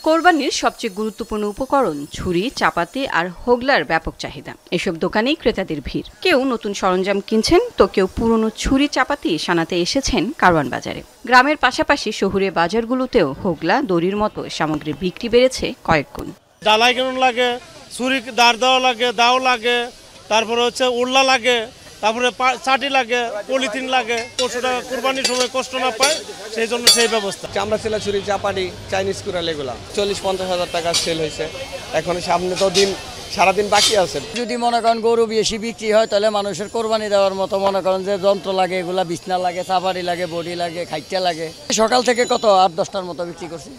কোরবানির সবচেয়ে গুরুত্বপূর্ণ উপকরণ ছুরি, চাপাতি আর হোগলার ব্যাপক চাহিদা। এসব দোকানেই ক্রেতাদের ভিড়। কেউ নতুন সরঞ্জাম কিনছেন, তো কেউ পুরনো ছুরি, চাপাতি সানাতে এসেছেন কারওয়ান বাজারে। গ্রামের পাশাপাশি শহুরে বাজারগুলোতেও হোগলা, দড়ির মতো সামগ্রীর বিক্রি বেড়েছে কয়েক গুণ। ডালাই কেমন লাগে, ছুরি দাঁড় দেওয়া লাগে, দাও লাগে, তারপরে হচ্ছে উল্লা লাগে, তারপরে চাটি লাগে, পলিথিন লাগে। পশুটা কুরবানির সময় কষ্ট না পায়, সেই জন্য সেই ব্যবস্থা। চামড়া ছেলা ছুরি, চাপাটি, চাইনিজ কুড়াল এগুলা 40-50 হাজার টাকা সেল হয়েছে। এখন সামনে তো দিন সারাদিন বাকি আছে। যদি মনে করেন গরু বেশি বিক্রি হয়, তাহলে মানুষের কোরবানি দেওয়ার মতো মনে করেন যে যন্ত্র লাগে, এগুলা বিছনা লাগে, চাপাটি লাগে, বডি লাগে, খাইটা লাগে। সকাল থেকে কত 8-10টার মতো বিক্রি করছি।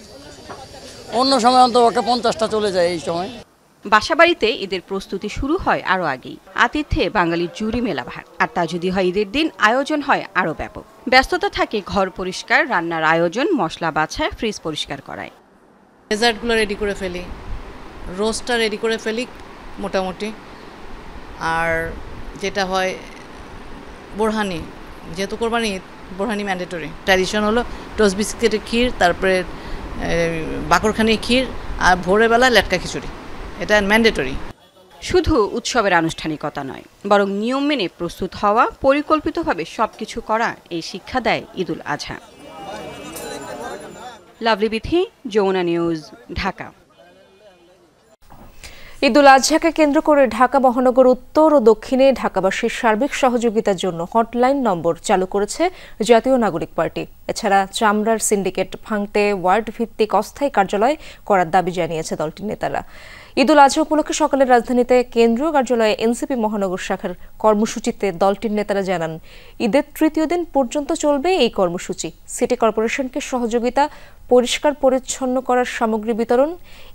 অন্য সময় অন্তত 50টা চলে যায়। এই সময় বাসাবাড়িতে ঈদের প্রস্তুতি শুরু হয় আরও আগেই। আতিথ্যে বাঙালির জুড়ি মেলা ভার। আর তা যদি হয় ঈদের দিন, আয়োজন হয় আরও ব্যাপক। ব্যস্ততা থাকে ঘর পরিষ্কার, রান্নার আয়োজন, মশলা বাছায়, ফ্রিজ পরিষ্কার করায়। ডেজার্টগুলো রেডি করে ফেলি, রোস্টটা রেডি করে ফেলি মোটামুটি। আর যেটা হয় বোরহানি, যেহেতু কোরবানি, বোরহানি ম্যান্ডেটরি। ট্র্যাডিশন হলো টোস্ট বিস্কিটের ক্ষীর, তারপরে বাকরখানির ক্ষীর, আর ভোরবেলা লেটকা খিচুড়ি। এটা ম্যান্ডেটরি। শুধু উৎসবের আনুষ্ঠানিকতা নয়, বরং নিয়ম মেনে প্রস্তুত হওয়া, পরিকল্পিতভাবে সবকিছু করা, এই শিক্ষা দেয় ঈদ উল আজহা। লাভলি বিথি, যমুনা নিউজ, ঢাকা। ঈদ উল আজহাকে কেন্দ্র করে ঢাকা মহানগর উত্তর ও দক্ষিণে ঢাকাবাসীর সার্বিক সহযোগিতার জন্য হটলাইন নম্বর চালু করেছে জাতীয় নাগরিক পার্টি। এছাড়া চামড়ার সিন্ডিকেট ভাঙতে ওয়ার্ড ভিত্তিক অস্থায়ী কার্যালয় করার দাবি জানিয়েছে দলটির নেতারা। ঈদুল আজহা উপলক্ষে সকালে রাজধানীতে কেন্দ্রীয় কার্যালয়ে এনসিপি মহানগর শাখার কর্মসূচিতে দলটির নেতারা জানান, ঈদের তৃতীয় দিন পর্যন্ত চলবে এই কর্মসূচি। সিটি কর্পোরেশনকে সহযোগিতা, পরিষ্কার পরিচ্ছন্ন করার সামগ্রী বিতরণ,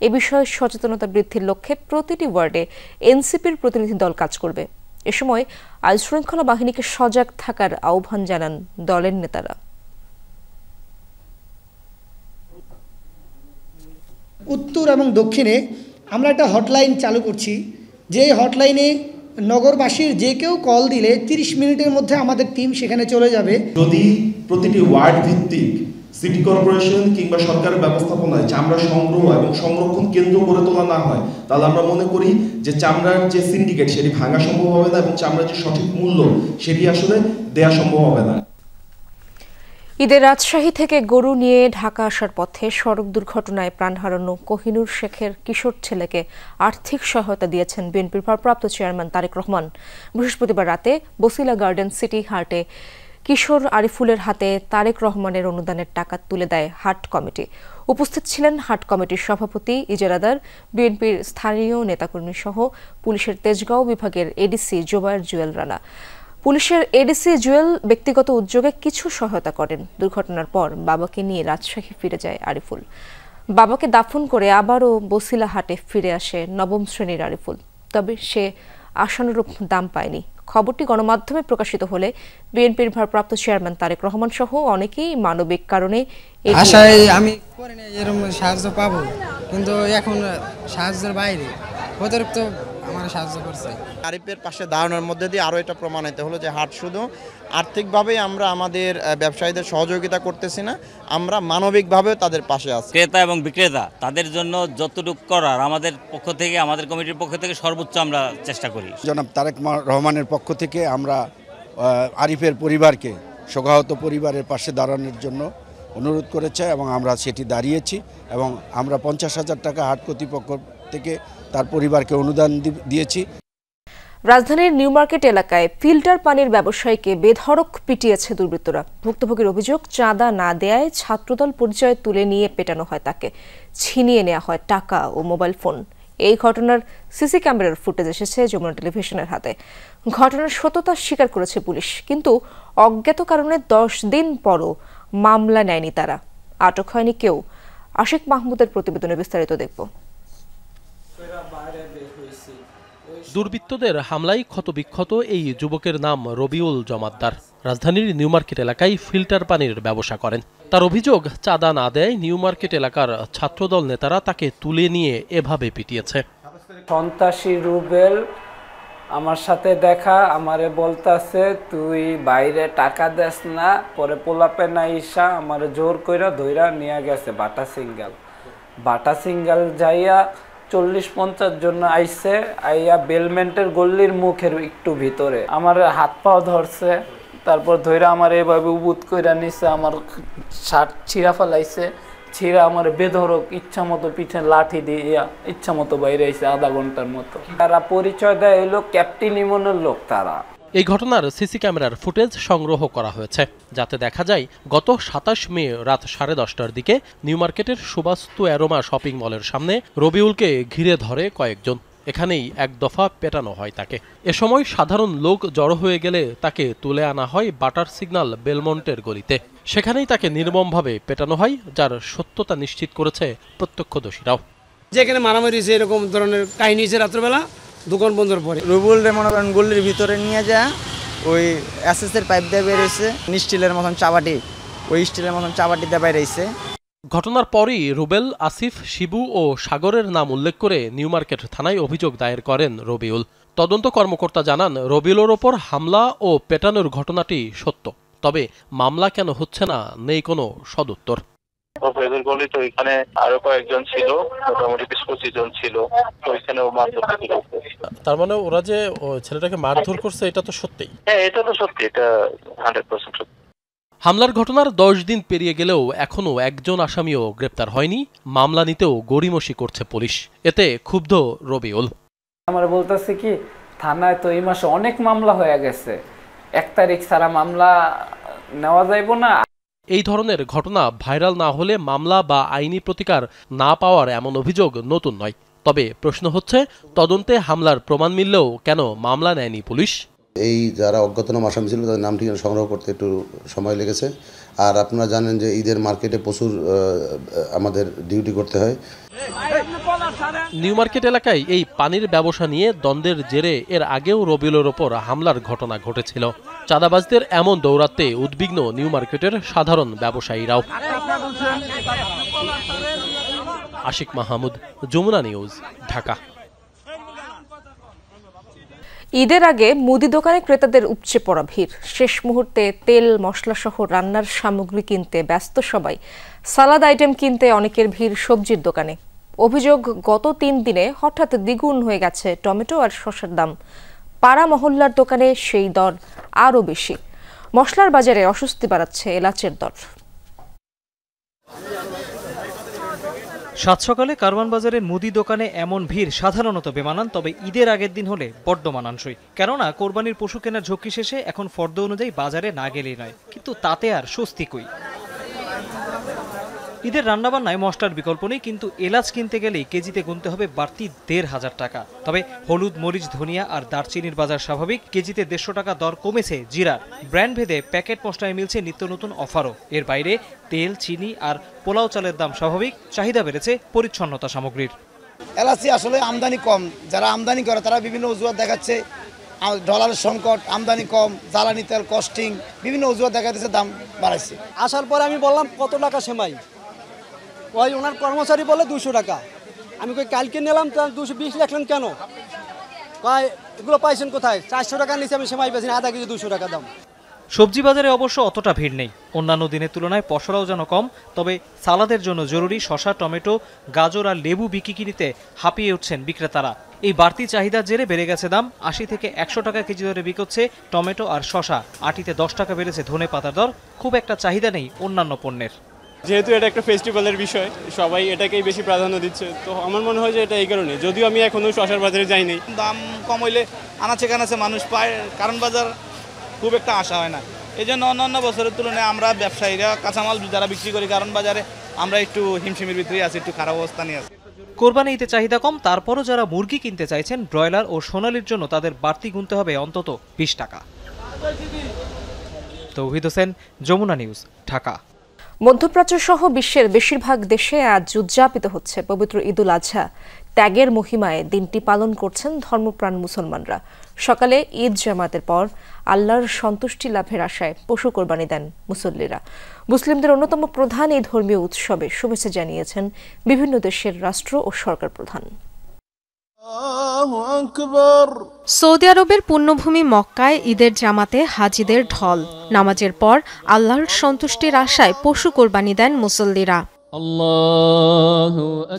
এ বিষয়ে সচেতনতা বৃদ্ধির লক্ষ্যে প্রতিটি ওয়ার্ডে এনসিপির প্রতিনিধি দল কাজ করবে। এ সময় আইনশৃঙ্খলা বাহিনীকে সজাগ থাকার আহ্বান জানান দলের নেতারা। উত্তর এবং দক্ষিণে আমরা একটা হটলাইন চালু করছি, যে হটলাইনে নগরবাসীর যে কেউ কল দিলে 30 মিনিটের মধ্যে আমাদের টিম সেখানে চলে যাবে। যদি প্রতিটি ওয়ার্ড ভিত্তিক সিটি কর্পোরেশন কিংবা সরকারের ব্যবস্থাপনায় চামড়া সংগ্রহ এবং সংরক্ষণ কেন্দ্র গড়ে তোলা না হয়, তাহলে আমরা মনে করি যে চামড়ার যে সিন্ডিকেট সেটি ভাঙা সম্ভব হবে না এবং চামড়ার যে সঠিক মূল্য সেটি আসলে দেয়া সম্ভব হবে না। ঈদের রাজশাহী থেকে গরু নিয়ে ঢাকা আসার পথে সড়ক দুর্ঘটনায় প্রাণ হারানো কোহিনুর শেখের কিশোর ছেলেকে আর্থিক সহায়তা দিয়েছেন বিএনপির ভারপ্রাপ্ত চেয়ারম্যান তারেক রহমান। বৃহস্পতিবার রাতে বসিলা গার্ডেন সিটি হাটে কিশোর আরিফুলের হাতে তারেক রহমানের অনুদানের টাকা তুলে দেয় হাট কমিটি। উপস্থিত ছিলেন হাট কমিটির সভাপতি ইজারাদার, বিএনপির স্থানীয় নেতাকর্মী সহ পুলিশের তেজগাঁও বিভাগের এডিসি জোবায়ের জুয়েল রানা। পুলিশের এডিসি জুয়েল ব্যক্তিগত উদ্যোগে কিছু সহায়তা করেন। দুর্ঘটনার পর বাবাকে নিয়ে রাজশাহী ফিরে যায় আরিফুল। বাবাকে দাফন করে আবারও বসিলা হাটে ফিরে আসে নবম শ্রেণীর আরিফুল, তবে সে আশানুরূপ দাম পায়নি। খবরটি গণমাধ্যমে প্রকাশিত হলে বিএনপির ভারপ্রাপ্ত চেয়ারম্যান তারেক রহমান সহ অনেকেই মানবিক কারণে আশায় আমি করিনি এরকম সাহায্য পাবো, কিন্তু এখন সাহায্যের বাইরে অতিরিক্ত আমার সাহায্য করছে। আরিফের পাশে দাঁড়ানোর মধ্যে দিয়ে আরও এটা প্রমাণিত হলো যে হাট শুধু আর্থিকভাবেই আমরা আমাদের ব্যবসায়ীদের সহযোগিতা করতেছি না, আমরা মানবিকভাবেও তাদের পাশে আছি। ক্রেতা এবং বিক্রেতা তাদের জন্য যতটুকু করার আমাদের পক্ষ থেকে, আমাদের কমিটির পক্ষ থেকে সর্বোচ্চ আমরা চেষ্টা করি। জনাব তারেক রহমানের পক্ষ থেকে আমরা আরিফের পরিবারকে, শোকাহত পরিবারের পাশে দাঁড়ানোর জন্য অনুরোধ করেছে এবং আমরা সেটি দাঁড়িয়েছি এবং আমরা 50,000 টাকা হাট কর্তৃপক্ষ থেকে তার পরিবারকে অনুদান দিয়েছি। রাজধানীর নিউ মার্কেট এলাকায় ফিল্টার পানির ব্যবসায়ীকে বেধড়ক পিটিয়েছে দুর্বৃত্তরা। ভুক্তভোগীর অভিযোগ, চাঁদা না দেয়ায় ছাত্রদল পরিচয় তুলে নিয়ে পেটানো হয় তাকে, ছিনিয়ে নেওয়া হয় টাকা ও মোবাইল ফোন। এই ঘটনার সিসি ক্যামেরার ফুটেজ এসেছে যমুনা টেলিভিশনের হাতে। ঘটনার সত্যতা স্বীকার করেছে পুলিশ, কিন্তু অজ্ঞাত কারণে 10 দিন পরও মামলা নেয়নি তারা। আটক হয়নি কেউ। আশিক মাহমুদের প্রতিবেদনে বিস্তারিত দেখব। দুর্বৃত্তদের হামলায় ক্ষতবিক্ষত এই যুবকের নাম রবিউল জমাদ্দার। রাজধানীর নিউ মার্কেট এলাকায় ফিল্টার পানির ব্যবসা করেন। তার অভিযোগ, চাঁদা না দেয় নিউ মার্কেট এলাকার ছাত্রদল নেতারা তাকে তুলে নিয়ে এভাবে পিটিয়েছে। সন্ত্রাসী রুবেল আমার সাথে দেখা, আমারে বলতাছে তুই বাইরে টাকা দেস না, পরে পোলাপে না ইসা আমারে জোর কইরা ধইরা নিয়ে গেছে বাটা সিঙ্গাল যাইয়া 40-50 জন আইসে, আইয়া বেলমেন্টের গল্লির মুখের একটু ভিতরে আমার হাত পাও ধরছে, তারপর ধইরা আমার এভাবে উবুত কইরা নিছে, আমার শার্ট ছিঁড়া ফেলাইছে, ছিঁড়া আমার বেধরক ইচ্ছা মতো পিঠে লাঠি দিয়ে ইচ্ছা মতো বাইরে আইছে আধা ঘন্টার মতো। তারা পরিচয় দেয় হইল ক্যাপ্টেন ইমনের লোক। তারা এই ঘটনার সিসি ক্যামেরার ফুটেজ সংগ্রহ করা হয়েছে, যাতে দেখা যায় গত 27 মে রাত 10:30টার দিকে নিউ মার্কেটের সুবাস্তু অ্যারোমা শপিং মলের সামনে রবিউলকে ঘিরে ধরে কয়েকজন। এখানেই এক দফা পেটানো হয় তাকে। এ সময় সাধারণ লোক জড়ো হয়ে গেলে তাকে তুলে আনা হয় বাটার সিগন্যাল বেলমন্টের গলিতে। সেখানেই তাকে নির্মমভাবে পেটানো হয়, যার সত্যতা নিশ্চিত করেছে প্রত্যক্ষদর্শীরাও। যেখানে মারামারি হয়েছে এরকম ধরনের কাহিনী হয়েছে রাত্রবেলা দোকান বন্ধর পরে। রুবুল মনে করেন গল্লির ভিতরে নিয়ে যায়, ওই এসএসের পাইপ দিয়ে বেরিয়েছে, স্টিলের মতন চাবাটি, ওই স্টিলের মতন চাবাটি দিয়ে বেরিয়েছে। ঘটনার পরই রুবেল, আসিফ, শিবু ও সাগরের নাম উল্লেখ করে নিউ মার্কেট থানায় অভিযোগ দায়ের করেন রবিউল। তদন্ত কর্মকর্তা জানান, রবিউলের ওপর হামলা ও পেটানোর ঘটনাটি সত্য, তবে মামলা কেন হচ্ছে না নেই কোনো সদুত্তর। ওইখানে আরো কয়েকজন ছিল, মোটামুটি 20-25 জন ছিল, ওইখানে তার মানে ওরা যে ছেলেটাকে মারধর করছে এটা তো সত্যি? হ্যাঁ, এটা তো সত্যি, এটা 100% সত্যি। হামলার ঘটনার 10 দিন পেরিয়ে গেলেও এখনও একজন আসামিও গ্রেপ্তার হয়নি। মামলা নিতেও গড়িমসি করছে পুলিশ। এতে ক্ষুব্ধ রবিউল। আমার বলতেছে কি, থানায় তো এই মাসে অনেক মামলা হয়ে গেছে, 1 তারিখ ছাড়া মামলা নেওয়া যাইব না। এই ধরনের ঘটনা ভাইরাল না হলে মামলা বা আইনি প্রতিকার না পাওয়ার এমন অভিযোগ নতুন নয়। তবে প্রশ্ন হচ্ছে, তদন্তে হামলার প্রমাণ মিললেও কেন মামলা নেয়নি পুলিশ? এই যারা অজ্ঞাতনামা আসামি ছিল তাদের নাম ঠিকানা সংগ্রহ করতে একটু সময় লেগেছে। আর আপনারা জানেন যে ঈদের মার্কেটে প্রচুর আমাদের ডিউটি করতে হয়। নিউ মার্কেট এলাকায় এই পানির ব্যবসা নিয়ে দ্বন্দ্বের জেরে এর আগেও রবিউলের ওপর হামলার ঘটনা ঘটেছিল। চাঁদাবাজদের এমন দৌরাত্মে উদ্বিগ্ন নিউ মার্কেটের সাধারণ ব্যবসায়ীরাও। আশিক মাহমুদ, যমুনা নিউজ, ঢাকা। ঈদের আগে মুদি দোকানে ক্রেতাদের উপচে পড়া ভিড়। শেষ মুহূর্তে তেল, মশলা সহ রান্নার সামগ্রী কিনতে ব্যস্ত সবাই। সালাদ আইটেম কিনতে অনেকের ভিড় সবজির দোকানে। অভিযোগ, গত 3 দিনে হঠাৎ দ্বিগুণ হয়ে গেছে টমেটো আর শসার দাম। পাড়া মহল্লার দোকানে সেই দর আরও বেশি। মশলার বাজারে অস্বস্তি বাড়াচ্ছে এলাচের দর। সাত সকালে কারওয়ান বাজারের মুদি দোকানে এমন ভিড় সাধারণত বেমানান, তবে ঈদের আগের দিন হলে বড্ড মানানসই। কেননা কোরবানির পশু কেনার ঝক্কি শেষে এখন ফর্দ অনুযায়ী বাজারে না গেলেই নয়, কিন্তু তাতে আর স্বস্তি কই। ঈদের রান্নাবান্নায় মশলার বিকল্প নেই, কিন্তু এলাচ কিনতে গেলেই কেজিতে গুনতে হবে বাড়তি ১৫০০ টাকা। তবে হলুদ, মরিচ, ধনিয়া আর দারচিনির বাজার স্বাভাবিক। কেজিতে ১৫০ টাকা দর কমেছে জিরার। ব্র্যান্ড ভেদে প্যাকেট মশলায় মিলছে নিত্য নতুন অফারও। এর বাইরে তেল, চিনি আর পোলাও চালের দাম স্বাভাবিক। চাহিদা বেড়েছে পরিচ্ছন্নতা সামগ্রীর। এলাচি আসলে আমদানি কম, যারা আমদানি করে তারা বিভিন্ন অজুহাত দেখাচ্ছে। ডলারের সংকট, আমদানি কম, জ্বালানি তেল, কস্টিং, বিভিন্ন অজুহাত দেখাচ্ছে, দাম বাড়াইছে। আসার পরে আমি বললাম কত টাকা সেমাই, ওই ওনার কর্মচারী বলে 200 টাকা। আমি কই কালকে নিলাম, 220 লেখলেন কেন? কয় এগুলো পাইছেন কোথায়? 400 টাকা নিচে আমি সেমাই পেয়েছি, আধা কেজি 200 টাকা দাম। সবজি বাজারে অবশ্য অতটা ভিড় নেই। অন্যান্য দিনের তুলনায় পসরাও যেন কম। তবে সালাদের জন্য জরুরি শসা, টমেটো, গাজর আর লেবু বিক্রি নিতে হাঁপিয়ে উঠছেন বিক্রেতারা। এই বাড়তি চাহিদার জেরে বেড়ে গেছে দাম। 80 থেকে 100 টাকা কেজি দরে বিকোচ্ছে টমেটো আর শসা। আটিতে 10 টাকা বেড়েছে ধনে পাতার দর। খুব একটা চাহিদা নেই অন্যান্য পণ্যের। যেহেতু এটা একটা ফেস্টিভ্যালের বিষয়, সবাই এটাকেই বেশি প্রাধান্য দিচ্ছে, তো আমার মনে হয় যে এটা এই কারণে। যদিও আমি এখনও শসার বাজারে যাইনি। দাম কম হইলে আনাচে কানাচে মানুষ পায়, কারণ বাজার খুব একটা আশা হয় না। এই জন্য অন্যান্য বছরের তুলনায় আমরা ব্যবসায়ীরা কাঁচামাল যারা বিক্রি করি কারণ বাজারে আমরা একটু হিমশিমের ভিতরেই আছি, একটু খারাপ অবস্থা নিয়ে আছি। কোরবানি ঈদে চাহিদা কম, তারপরও যারা মুরগি কিনতে চাইছেন ব্রয়লার ও সোনালির জন্য তাদের বাড়তি গুনতে হবে অন্তত 20 টাকা। তৌহিদ হোসেন, যমুনা নিউজ, ঢাকা। মধ্যপ্রাচ্য সহ বিশ্বের বেশিরভাগ দেশে আজ উদযাপিত হচ্ছে পবিত্র ঈদুল আজহা। ত্যাগের মহিমায় দিনটি পালন করছেন ধর্মপ্রাণ মুসলমানরা। সকালে ঈদ জামাতের পর আল্লাহর সন্তুষ্টি লাভের আশায় পশু কোরবানি দেন মুসল্লিরা। মুসলিমদের অন্যতম প্রধান এই ধর্মীয় উৎসবে শুভেচ্ছা জানিয়েছেন বিভিন্ন দেশের রাষ্ট্র ও সরকার প্রধান। সৌদি আরবের পুণ্যভূমি মক্কায় ঈদের জামাতে হাজিদের ঢল। নামাজের পর আল্লাহর সন্তুষ্টির আশায় পশু কোরবানি দেন মুসল্লিরা।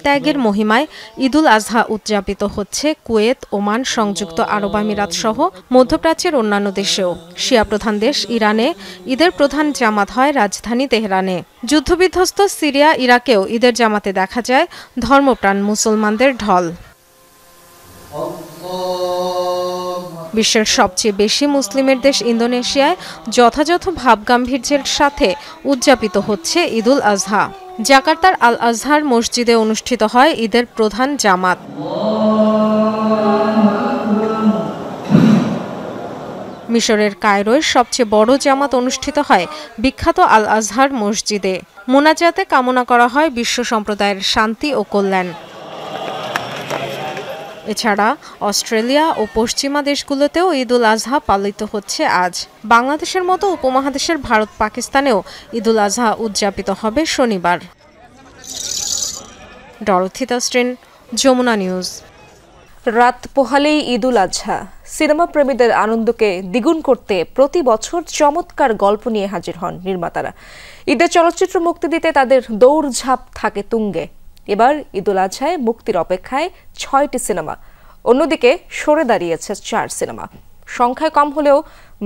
ত্যাগের মহিমায় ঈদুল আজহা উদযাপিত হচ্ছে কুয়েত, ওমান, সংযুক্ত আরব আমিরাত সহ মধ্যপ্রাচ্যের অন্যান্য দেশেও। শিয়া প্রধান দেশ ইরানে ঈদের প্রধান জামাত হয় রাজধানী তেহরানে। যুদ্ধবিধ্বস্ত সিরিয়া, ইরাকেও ঈদের জামাতে দেখা যায় ধর্মপ্রাণ মুসলমানদের ঢল। বিশ্বের সবচেয়ে বেশি মুসলিমের দেশ ইন্দোনেশিয়ায় যথাযথ ভাবগাম্ভীর্যের সাথে উদযাপিত হচ্ছে ঈদুল আজহা। জাকার্তার আল আজহার মসজিদে অনুষ্ঠিত হয় ঈদের প্রধান জামাত। মিশরের কায়রোয় সবচেয়ে বড় জামাত অনুষ্ঠিত হয় বিখ্যাত আল আজহার মসজিদে। মোনাজাতে কামনা করা হয় বিশ্ব সম্প্রদায়ের শান্তি ও কল্যাণ। এছাড়া অস্ট্রেলিয়া ও পশ্চিমা দেশগুলোতেও ঈদুল আজহা পালিত হচ্ছে আজ। বাংলাদেশের মতো উপমহাদেশের ভারত, পাকিস্তানেও ঈদুল আজহা উদযাপিত হবে শনিবার। Dorothy Tasrin, Jamuna News. রাত পোহালেই ঈদুল আজহা। সিনেমা প্রেমীদের আনন্দকে দ্বিগুণ করতে প্রতি বছর চমৎকার গল্প নিয়ে হাজির হন নির্মাতারা। ঈদের চলচ্চিত্র মুক্তি দিতে তাদের দৌড়ঝাঁপ থাকে তুঙ্গে। এবার ঈদুল আজহায় মুক্তির অপেক্ষায় 6টি সিনেমা। অন্যদিকে সরে দাঁড়িয়েছে 4 সিনেমা। সংখ্যায় কম হলেও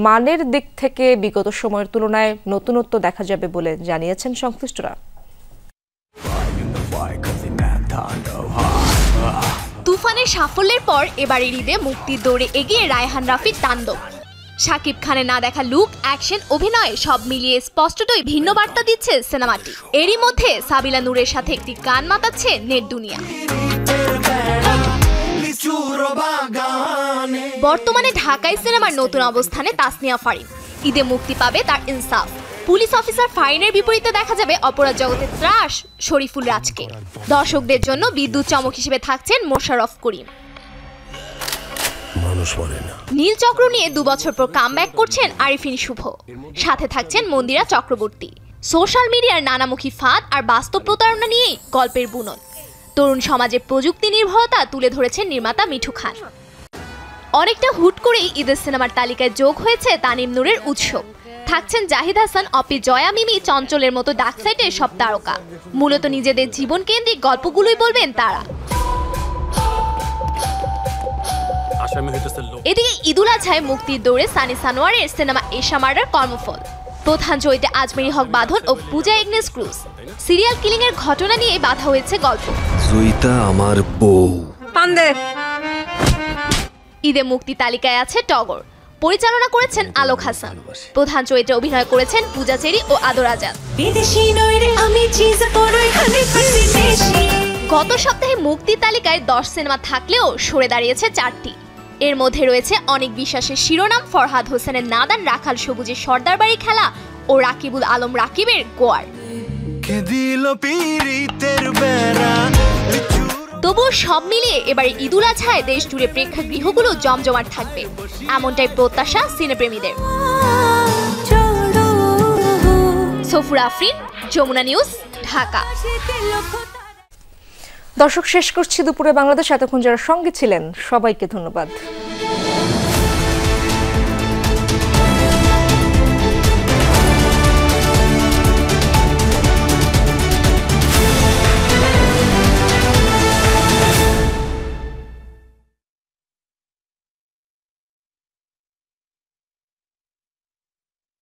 মানের দিক থেকে বিগত সময়ের তুলনায় নতুনত্ব দেখা যাবে বলে জানিয়েছেন সংশ্লিষ্টরা। তুফানের সাফল্যের পর এবারের ঈদে মুক্তির দৌড়ে এগিয়ে রায়হান রাফির তাণ্ডব। শাকিব খানের না দেখা লুক, অ্যাকশন, অভিনয় সব মিলিয়ে স্পষ্টতই ভিন্ন বার্তা দিচ্ছে সিনেমাটি। এরই মধ্যে সাবিলা নূরের সাথে একটি গান মাতাচ্ছে নেট দুনিয়া। বর্তমানে ঢাকাই সিনেমার নতুন অবস্থানে তাসনিয়া ফারিন। ঈদে মুক্তি পাবে তার ইনসাফ। পুলিশ অফিসার ফারিনের বিপরীতে দেখা যাবে অপরাধ জগতের ত্রাস শরীফুল রাজকে। দর্শকদের জন্য বিদ্যুৎ চমক হিসেবে থাকছেন মোশাররফ করিম। নীলচক্র নিয়ে 2 বছর পর কামব্যাক করছেন আরিফিন শুভ। সাথে থাকছেন মন্দিরা চক্রবর্তী। সোশ্যাল মিডিয়ার নানামুখী ফাঁদ আর বাস্তব প্রতারণা নিয়ে গল্পের বুনন। তরুণ সমাজের প্রযুক্তি নির্ভরতা তুলে ধরেছেন নির্মাতা মিঠু খান। অনেকটা হুট করেই ঈদের সিনেমার তালিকায় যোগ হয়েছে তানিম নূরের উৎসব। থাকছেন জাহিদ হাসান, অপি, জয়া মিমি, চঞ্চলের মতো ডার্ক সাইডের সব তারকা। মূলত নিজেদের জীবন কেন্দ্রিক গল্পগুলোই বলবেন তারা। এদিকে ঈদুল আজহায় মুক্তির দৌড়ে সানি সানোয়ারের সিনেমা এশা মার্ডার কর্মফল। প্রধান চরিত্রে আজমেরি হক বাঁধন ও পূজা এগনেস ক্রুজ। সিরিয়াল কিলিং এর ঘটনা নিয়ে বাঁধা হয়েছে গল্প। আমার বউ। ঈদে মুক্তি তালিকায় আছে টগর। পরিচালনা করেছেন আলোক হাসান। প্রধান চরিত্রে অভিনয় করেছেন পূজা চেরি ও আদর আজাদ। গত সপ্তাহে মুক্তির তালিকায় 10 সিনেমা থাকলেও সরে দাঁড়িয়েছে 4টি। এর মধ্যে রয়েছে অনেক বিশ্বাসের শিরোনাম, ফরহাদ হোসেনের নাদান, রাখাল সবুজের সর্দার বাড়ি খেলা ও রাকিবুল আলম রাকিবের গোয়ার। তবুও সব মিলিয়ে এবারে ঈদুল আজহায় দেশ জুড়ে প্রেক্ষাগৃহগুলো জমজমাট থাকবে, এমনটাই প্রত্যাশা সিনেপ্রেমীদের। সফুরা আফরিন, যমুনা নিউজ, ঢাকা। দর্শক, শেষ করছি দুপুরে বাংলাদেশ। এতক্ষণ যারা সঙ্গে ছিলেন সবাইকে ধন্যবাদ।